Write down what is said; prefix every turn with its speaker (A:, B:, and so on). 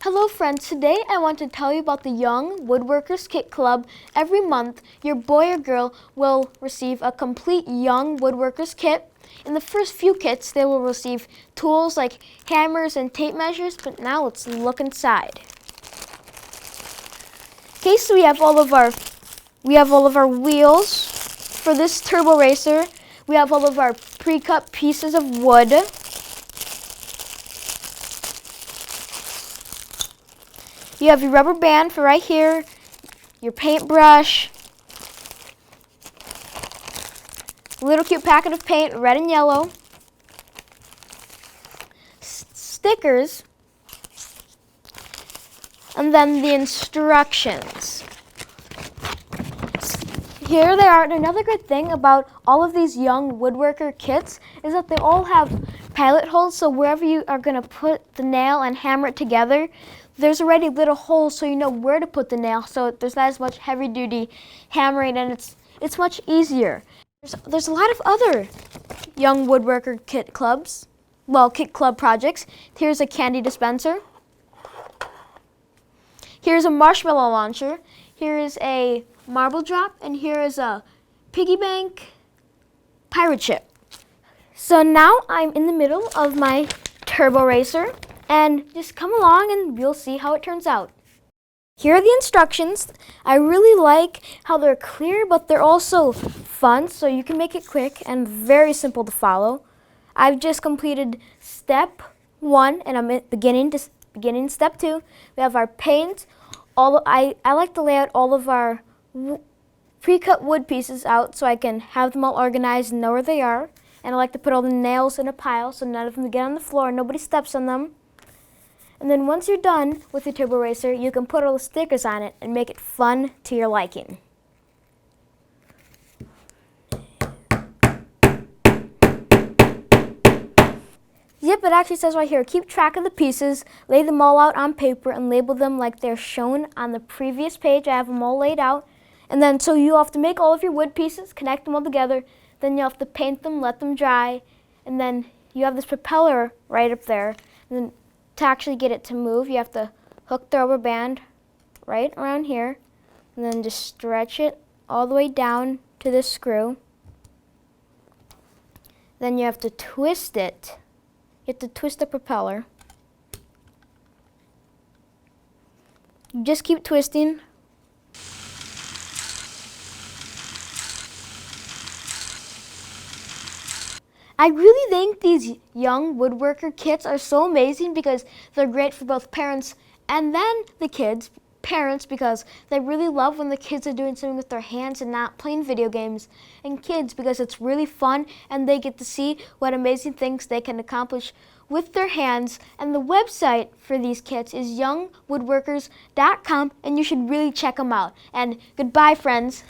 A: Hello friends, today I want to tell you about the Young Woodworkers Kit Club. Every month, your boy or girl will receive a complete Young Woodworkers Kit. In the first few kits, they will receive tools like hammers and tape measures, but now let's look inside. Okay, so we have all of our wheels. For this turbo racer, we have all of our pre-cut pieces of wood. You have your rubber band for right here, your paintbrush, a little cute packet of paint, red and yellow, stickers, and then the instructions. Here they are. And another good thing about all of these Young Woodworker kits is that they all have pilot holes, so wherever you are going to put the nail and hammer it together, there's already little holes so you know where to put the nail, so there's not as much heavy-duty hammering, and it's much easier. There's a lot of other Young Woodworker Kit Clubs, Kit Club projects. Here's a candy dispenser. Here's a marshmallow launcher. Here is a marble drop, and here is a piggy bank pirate ship. So now I'm in the middle of my turbo racer, and just come along and you'll see how it turns out. Here are the instructions. I really like how they're clear, but they're also fun, so you can make it quick and very simple to follow. I've just completed step 1, and I'm beginning step 2. We have our paint. I like to lay out all of our pre-cut wood pieces out so I can have them all organized and know where they are. And I like to put all the nails in a pile so none of them get on the floor and nobody steps on them. And then once you're done with your turbo racer, you can put all the stickers on it and make it fun to your liking. Yep, it actually says right here, keep track of the pieces, lay them all out on paper, and label them like they're shown on the previous page. I have them all laid out. And then so you'll have to make all of your wood pieces, connect them all together, then you'll have to paint them, let them dry, and then you have this propeller right up there. And then to actually get it to move, you have to hook the rubber band right around here, and then just stretch it all the way down to this screw. Then you have to twist it. You have to twist the propeller. You just keep twisting. I really think these Young Woodworker kits are so amazing because they're great for both parents and then the kids. Parents because they really love when the kids are doing something with their hands and not playing video games. And kids because it's really fun and they get to see what amazing things they can accomplish with their hands. And the website for these kits is youngwoodworkers.com, and you should really check them out. And goodbye, friends.